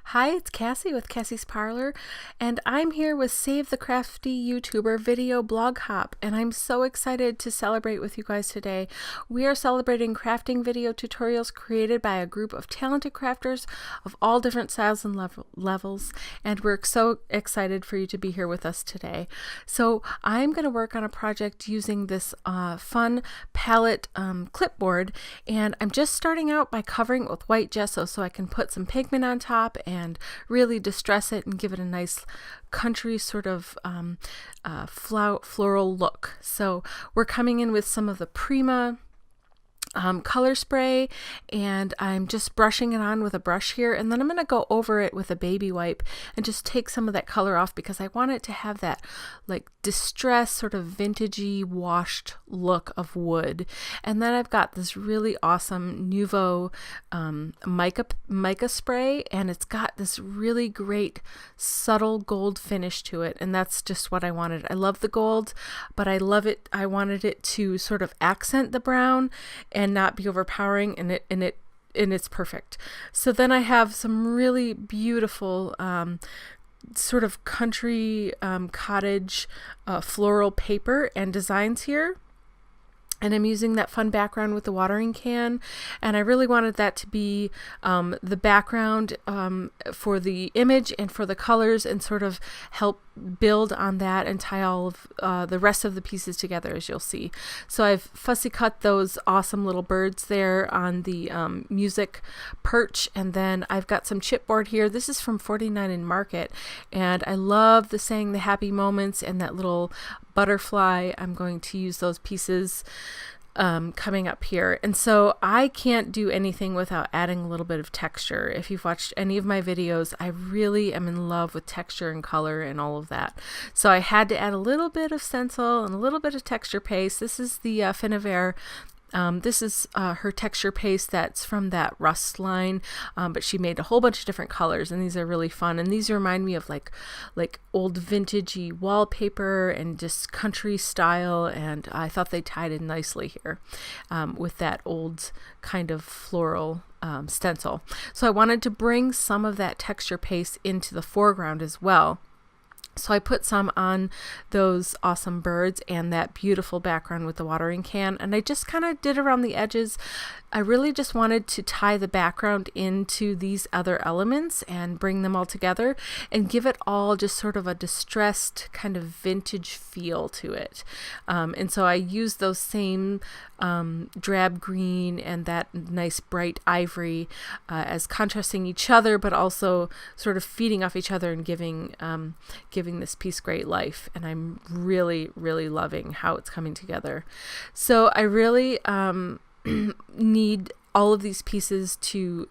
Hi, it's Cassie with Cassie's Parlor, and I'm here with Save the Crafty YouTuber video blog hop, and I'm so excited to celebrate with you guys today. We are celebrating crafting video tutorials created by a group of talented crafters of all different styles and levels, and we're so excited for you to be here with us today. So I'm going to work on a project using this fun palette clipboard, and I'm just starting out by covering it with white gesso so I can put some pigment on top and really distress it and give it a nice country sort of floral look. So we're coming in with some of the Prima color spray, and I'm just brushing it on with a brush here, and then I'm going to go over it with a baby wipe and just take some of that color off because I want it to have that like distressed sort of vintagey washed look of wood. And then I've got this really awesome Nuvo mica spray, and it's got this really great subtle gold finish to it, and that's just what I wanted. I love the gold, but I wanted it to sort of accent the brown and not be overpowering, and it's perfect. So then I have some really beautiful sort of country cottage floral paper and designs here. And I'm using that fun background with the watering can, and I really wanted that to be the background for the image and for the colors, and sort of help build on that and tie all of the rest of the pieces together, as you'll see. So I've fussy cut those awesome little birds there on the music perch, and then I've got some chipboard here. This is from 49 in Market, and I love the saying the happy moments and that little butterfly. I'm going to use those pieces coming up here. And so I can't do anything without adding a little bit of texture. If you've watched any of my videos, I really am in love with texture and color and all of that. So I had to add a little bit of stencil and a little bit of texture paste. This is the Finavere. This is her texture paste that's from that Rust line, but she made a whole bunch of different colors, and these are really fun. And these remind me of like old vintagey wallpaper and just country style, and I thought they tied in nicely here with that old kind of floral stencil. So I wanted to bring some of that texture paste into the foreground as well. So I put some on those awesome birds and that beautiful background with the watering can, and I just kind of did around the edges. I really just wanted to tie the background into these other elements and bring them all together and give it all just sort of a distressed kind of vintage feel to it. And so I used those same drab green and that nice bright ivory as contrasting each other, but also sort of feeding off each other and giving this piece great life. And I'm really, really loving how it's coming together. So I really need all of these pieces to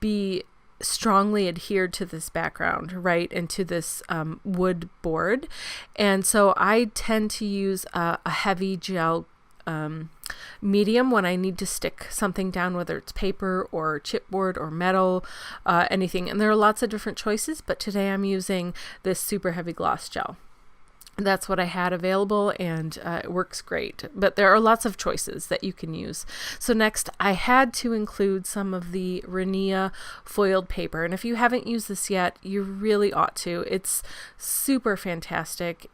be strongly adhered to this background, right, and to this wood board. And so I tend to use a heavy gel medium when I need to stick something down, whether it's paper or chipboard or metal, anything. And there are lots of different choices, but today I'm using this super heavy gloss gel. That's what I had available, and it works great, but there are lots of choices that you can use. So next I had to include some of the Renia foiled paper, and if you haven't used this yet, you really ought to. It's super fantastic.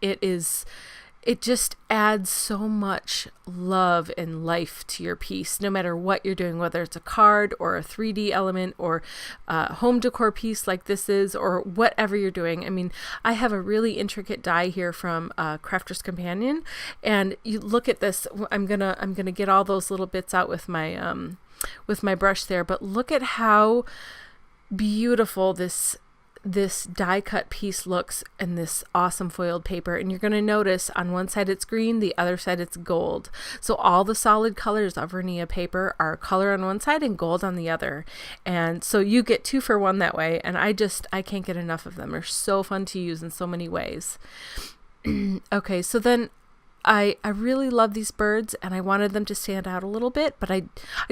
It just adds so much love and life to your piece, no matter what you're doing, whether it's a card or a 3D element or a home decor piece like this is, or whatever you're doing. I mean, I have a really intricate die here from Crafter's Companion, and you look at this. I'm gonna get all those little bits out with my brush there, but look at how beautiful this die cut piece looks in this awesome foiled paper. And you're going to notice on one side it's green, the other side it's gold. So all the solid colors of Renia paper are color on one side and gold on the other. And so you get 2 for 1 that way. And I can't get enough of them. They're so fun to use in so many ways. Okay, so then I really love these birds, and I wanted them to stand out a little bit, but I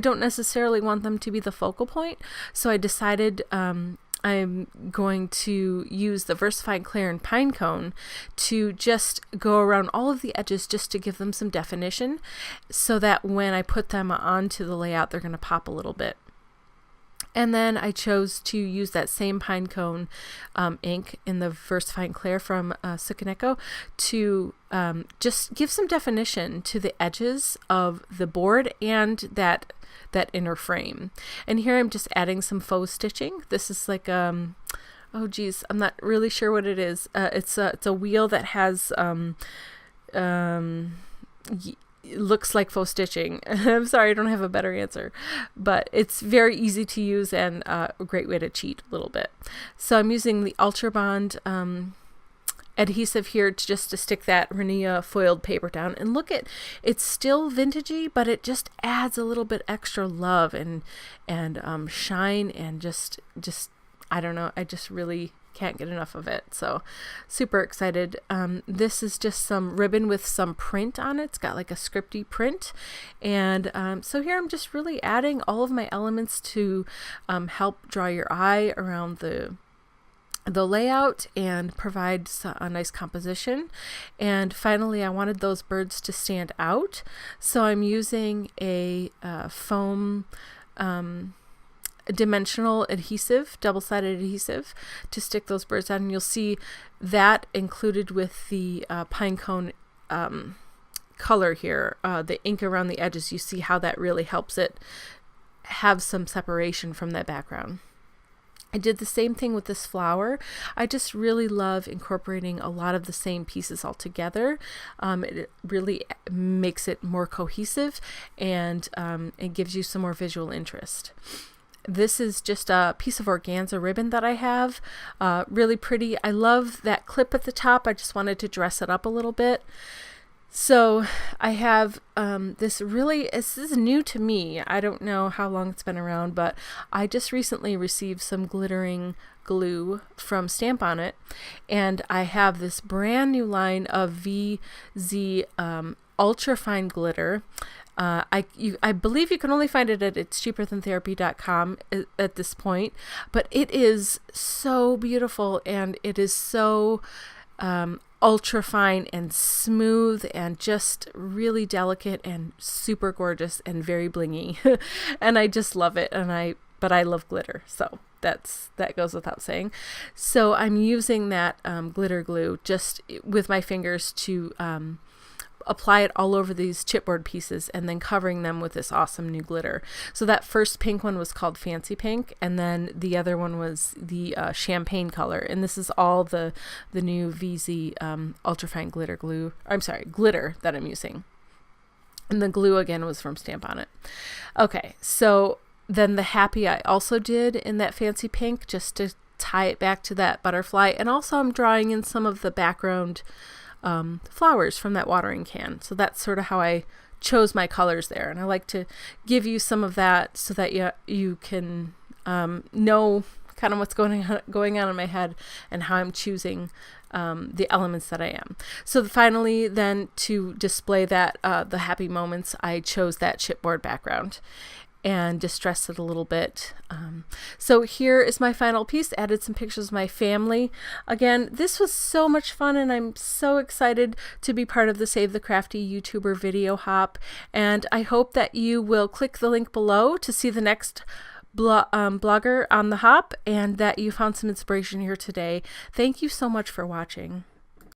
don't necessarily want them to be the focal point. So I decided I'm going to use the Versified Clear and Pine Cone to just go around all of the edges just to give them some definition so that when I put them onto the layout, they're going to pop a little bit. And then I chose to use that same pine cone ink in the Versified Clear from Sukaneko to just give some definition to the edges of the board and that inner frame. And here I'm just adding some faux stitching. This is like oh geez, I'm not really sure what it is. It's a wheel that has looks like faux stitching. I'm sorry, I don't have a better answer, but it's very easy to use and a great way to cheat a little bit. So I'm using the Ultra Bond adhesive here to stick that Renia foiled paper down, and look at it's still vintagey, but it just adds a little bit extra love and shine and just I don't know, I just really can't get enough of it. So super excited. This is just some ribbon with some print on it. It's got like a scripty print. And so here I'm just really adding all of my elements to help draw your eye around the layout and provide a nice composition. And finally, I wanted those birds to stand out. So I'm using a foam dimensional adhesive, double-sided adhesive, to stick those birds on, and you'll see that included with the pine cone color here, the ink around the edges. You see how that really helps it have some separation from that background. I did the same thing with this flower. I just really love incorporating a lot of the same pieces all together. It really makes it more cohesive, and it gives you some more visual interest. This is just a piece of organza ribbon that I have, really pretty. I love that clip at the top. I just wanted to dress it up a little bit. So I have this is new to me. I don't know how long it's been around, but I just recently received some glittering glue from Stamp On It, and I have this brand new line of VZ ultra fine glitter. I believe you can only find it at itscheaperthantherapy.com at this point, but it is so beautiful, and it is so ultra fine and smooth and just really delicate and super gorgeous and very blingy. And I just love it, but I love glitter, so that goes without saying. So I'm using that glitter glue just with my fingers to apply it all over these chipboard pieces, and then covering them with this awesome new glitter. So that first pink one was called Fancy Pink, and then the other one was the champagne color, and this is all the new VZ ultrafine glitter that I'm using. And the glue again was from Stamp On It. Okay, so then the happy I also did in that Fancy Pink just to tie it back to that butterfly, and also I'm drawing in some of the background flowers from that watering can. So that's sort of how I chose my colors there, and I like to give you some of that so that you can know kind of what's going on in my head and how I'm choosing the elements that I am. So finally, then, to display that the happy moments, I chose that chipboard background and distressed it a little bit. So here is my final piece. Added some pictures of my family. Again, this was so much fun, and I'm so excited to be part of the Save the Crafty YouTuber video hop. And I hope that you will click the link below to see the next blogger on the hop, and that you found some inspiration here today. Thank you so much for watching.